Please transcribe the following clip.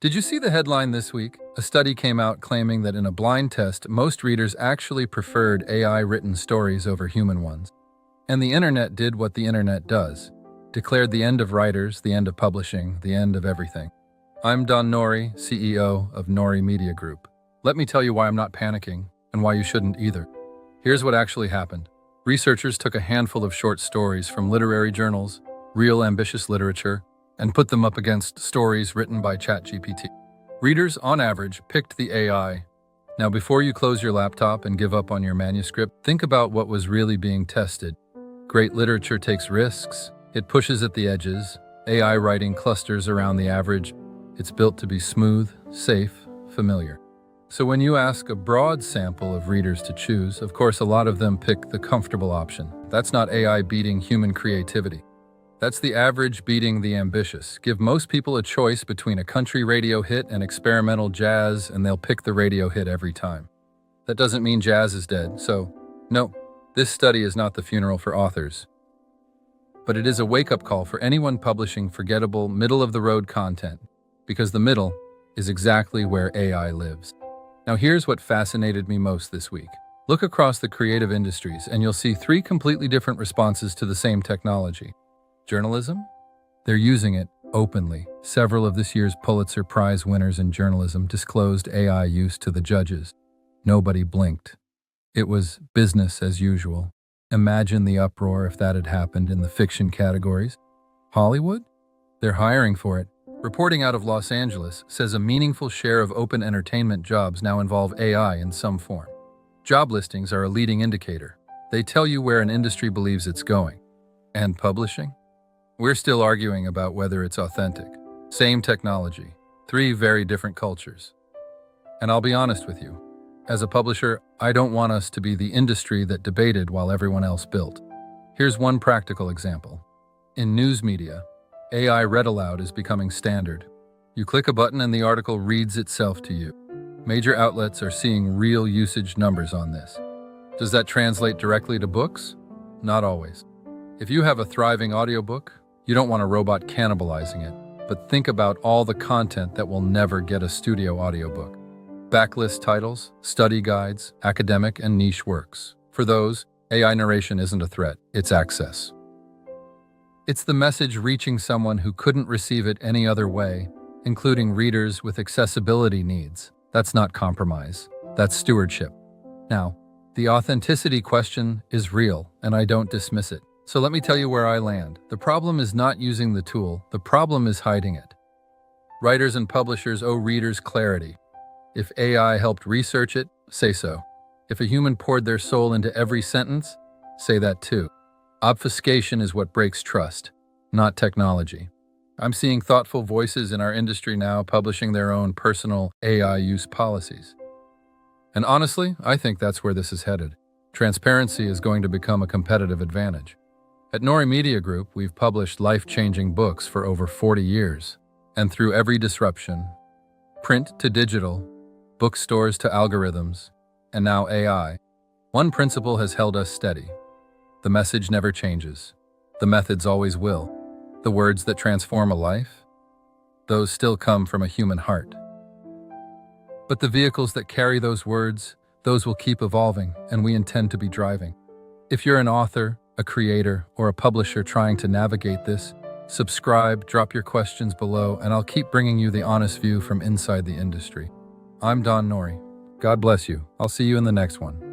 Did you see the headline this week? A study came out claiming that in a blind test, most readers actually preferred AI-written stories over human ones. And the internet did what the internet does. Declared the end of writers, the end of publishing, the end of everything. I'm Nori, CEO of Nori Media Group. Let me tell you why I'm not panicking, and why you shouldn't either. Here's what actually happened. Researchers took a handful of short stories from literary journals, real ambitious literature, and put them up against stories written by ChatGPT. Readers, on average, picked the AI. Now, before you close your laptop and give up on your manuscript, think about what was really being tested. Great literature takes risks. It pushes at the edges. AI writing clusters around the average. It's built to be smooth, safe, familiar. So when you ask a broad sample of readers to choose, of course, a lot of them pick the comfortable option. That's not AI beating human creativity. That's the average beating the ambitious. Give most people a choice between a country radio hit and experimental jazz, and they'll pick the radio hit every time. That doesn't mean jazz is dead, so no, this study is not the funeral for authors. But it is a wake-up call for anyone publishing forgettable, middle-of-the-road content, because the middle is exactly where AI lives. Now here's what fascinated me most this week. Look across the creative industries, and you'll see three completely different responses to the same technology. Journalism? They're using it openly. Several of this year's Pulitzer Prize winners in journalism disclosed AI use to the judges. Nobody blinked. It was business as usual. Imagine the uproar if that had happened in the fiction categories. Hollywood? They're hiring for it. Reporting out of Los Angeles says a meaningful share of open entertainment jobs now involve AI in some form. Job listings are a leading indicator. They tell you where an industry believes it's going. And publishing? We're still arguing about whether it's authentic. Same technology, three very different cultures. And I'll be honest with you, as a publisher, I don't want us to be the industry that debated while everyone else built. Here's one practical example. In news media, AI read aloud is becoming standard. You click a button and the article reads itself to you. Major outlets are seeing real usage numbers on this. Does that translate directly to books? Not always. If you have a thriving audiobook, you don't want a robot cannibalizing it, but think about all the content that will never get a studio audiobook. Backlist titles, study guides, academic and niche works. For those, AI narration isn't a threat, it's access. It's the message reaching someone who couldn't receive it any other way, including readers with accessibility needs. That's not compromise, that's stewardship. Now, the authenticity question is real, and I don't dismiss it. So let me tell you where I land. The problem is not using the tool, the problem is hiding it. Writers and publishers owe readers clarity. If AI helped research it, say so. If a human poured their soul into every sentence, say that too. Obfuscation is what breaks trust, not technology. I'm seeing thoughtful voices in our industry now publishing their own personal AI use policies. And honestly, I think that's where this is headed. Transparency is going to become a competitive advantage. At Nori Media Group, we've published life-changing books for over 40 years. And through every disruption, print to digital, bookstores to algorithms, and now AI, one principle has held us steady. The message never changes. The methods always will. The words that transform a life, those still come from a human heart. But the vehicles that carry those words, those will keep evolving, and we intend to be driving. If you're an author, a creator, or a publisher trying to navigate this, subscribe, drop your questions below, and I'll keep bringing you the honest view from inside the industry. I'm Nori. God bless you. I'll see you in the next one.